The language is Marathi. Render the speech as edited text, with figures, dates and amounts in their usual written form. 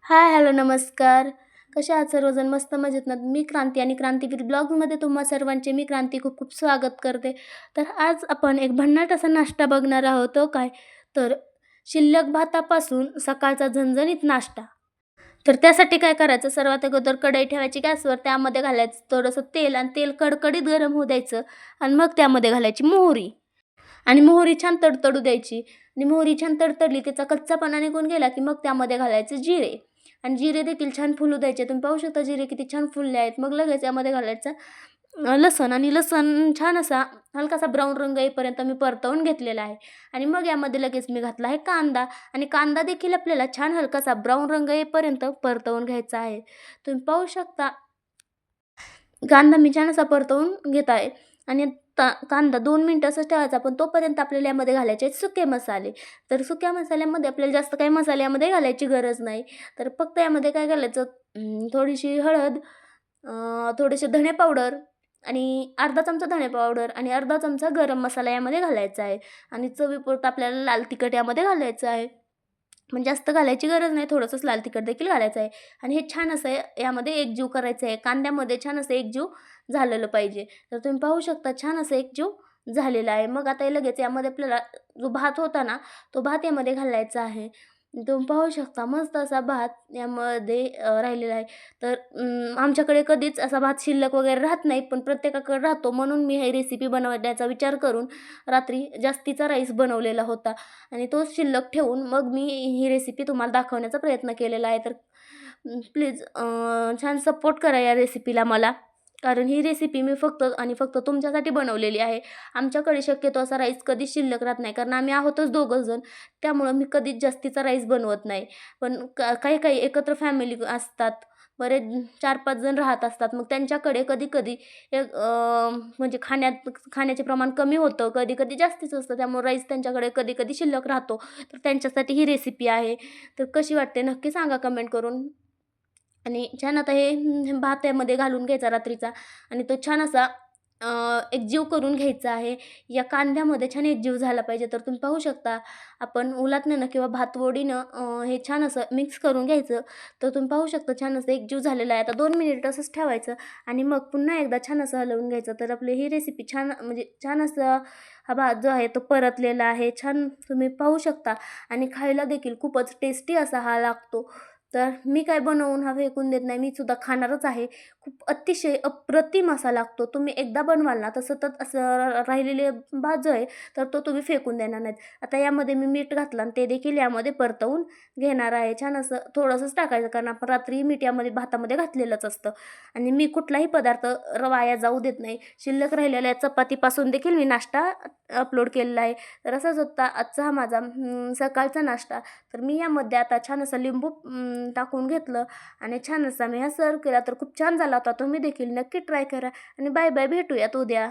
हाय, हॅलो, नमस्कार. कशा आहात सर्वजण? मस्त मजेत ना? मी क्रांती आणि क्रांतीवीर ब्लॉगमध्ये तुम्हा सर्वांचे मी क्रांती खूप खूप स्वागत करते. तर आज आपण एक भन्नाट असा नाश्ता बघणार आहोत. तो काय? तर शिल्लक भातापासून सकाळचा झणझणीत नाश्ता. तर त्यासाठी काय करायचं? सर्वात अगोदर कढई ठेवायची गॅसवर. त्यामध्ये घालायचं थोडंसं तेल आणि तेल कडकडीत गरम होऊ द्यायचं आणि मग त्यामध्ये घालायची मोहरी. आणि मोहरी छान तडतडू द्यायची आणि मोहरी छान तडतडली, त्याचा कच्चापणा निघून गेला की मग त्यामध्ये घालायचे जिरे आणि जिरे देखील छान फुलू द्यायचे. तुम्ही पाहू शकता जिरे किती छान फुलले आहेत. मग लगेच यामध्ये घालायचा लसूण आणि लसूण छान असा हलकासा ब्राऊन रंग येईपर्यंत मी परतवून घेतलेला आहे. आणि मग यामध्ये लगेच मी घातला आहे कांदा आणि कांदा देखील आपल्याला छान हलकासा ब्राऊन रंग येईपर्यंत परतवून घ्यायचा आहे. तुम्ही पाहू शकता कांदा मी छान असा परतवून घेत आहे आणि कांदा 2 मिनिटं असंच ठेवायचा. पण तोपर्यंत आपल्याला यामध्ये घालायचे आहेत सुके मसाले. तर सुक्या मसाल्यामध्ये आपल्याला जास्त काही मसाले यामध्ये घालायची गरज नाही. तर फक्त यामध्ये काय घालायचं, थोडीशी हळद, थोडेसे धणे पावडर आणि अर्धा चमचा धणे पावडर आणि अर्धा चमचा गरम मसाला यामध्ये घालायचा आहे. आणि चवीपुरतं आपल्याला लाल तिखट यामध्ये घालायचं आहे. म्हणजे जास्त घालायची गरज नाही, थोडंसंच लाल तिखट देखील घालायचं आहे. आणि हे छान असं यामध्ये एकजीव करायचं आहे. कांद्यामध्ये छान असं एकजीव झालेलं पाहिजे. तर तुम्ही पाहू शकता छान असं एकजीव झालेला आहे. मग आता हे लगेच यामध्ये आपल्याला जो भात होता ना, तो भात यामध्ये घालायचा आहे. तुम्ही पाहू शकता मस्त असा भात यामध्ये राहिलेला आहे. तर आमच्याकडे कधीच असा भात शिल्लक वगैरे राहत नाही, पण प्रत्येकाकडे राहतो. म्हणून मी ही रेसिपी बनवण्याचा विचार करून रात्री जास्तीचा राईस बनवलेला होता आणि तोच शिल्लक ठेवून मग मी ही रेसिपी तुम्हाला दाखवण्याचा प्रयत्न केलेला आहे. तर प्लीज छान सपोर्ट करा या रेसिपीला मला. कारण ही रेसिपी मी फक्त आणि फक्त तुमच्यासाठी बनवलेली आहे. आमच्याकडे शक्यतो असा राईस कधीच शिल्लक राहत नाही, कारण आम्ही आहोतच दोघं जण. त्यामुळं मी कधीच जास्तीचा राईस बनवत नाही. पण काही-काही एकत्र फॅमिली असतात. बरेच 4-5 जण राहत असतात. मग त्यांच्याकडे कधी-कधी एक म्हणजे खाण्याचे प्रमाण कमी होतं, कधी-कधी जास्तीच असतं. त्यामुळे राईस त्यांच्याकडे कधी-कधी शिल्लक राहतो. तर त्यांच्यासाठी ही रेसिपी आहे. तर कशी वाटते नक्की सांगा कमेंट करून. आणि छान आता हे भात यामध्ये घालून घ्यायचा रात्रीचा आणि तो छान असा एकजीव करून घ्यायचा आहे. या कांद्यामध्ये छान एकजीव झाला पाहिजे. तर तुम्ही पाहू शकता आपण उलथण्यानं किंवा भातवडीनं हे छान असं मिक्स करून घ्यायचं. तर तुम्ही पाहू शकता छान असं एकजीव झालेला आहे. आता 2 मिनिट असंच ठेवायचं आणि मग पुन्हा एकदा छान असं हलवून घ्यायचं. तर आपली ही रेसिपी छान म्हणजे छान असं हा भात जो आहे तो परतलेला आहे. छान तुम्ही पाहू शकता आणि खायला देखील खूपच टेस्टी असा हा लागतो. तर मी काय बनवून हा फेकून देत नाही. मी सुद्धा खाणारच आहे. खूप अतिशय अप्रतिम असा लागतो. तुम्ही एकदा बनवाल ना तर सतत असं राहिलेले भात जो आहे तर तो तुम्ही फेकून देणार नाहीत. आता यामध्ये मी मीठ घातलं आणि ते देखील यामध्ये परतवून घेणार आहे. छान असं थोडंसंच टाकायचं, कारण आपण रात्री मीठ यामध्ये भातामध्ये घातलेलंच असतं. आणि मी कुठलाही पदार्थ वाया जाऊ देत नाही. शिल्लक राहिलेल्या चपातीपासून देखील मी नाश्ता अपलोड केलेला आहे. तर असाच होता आजचा हा माझा सकाळचा नाश्ता. तर मी यामध्ये आता छान असं लिंबू टाकून घेतलं आणि छान असा मी हा सर्व्ह केला. तर खूप छान झाला होता. तुम्ही देखील नक्की ट्राय करा आणि बाय बाय, भेटूयात उद्या.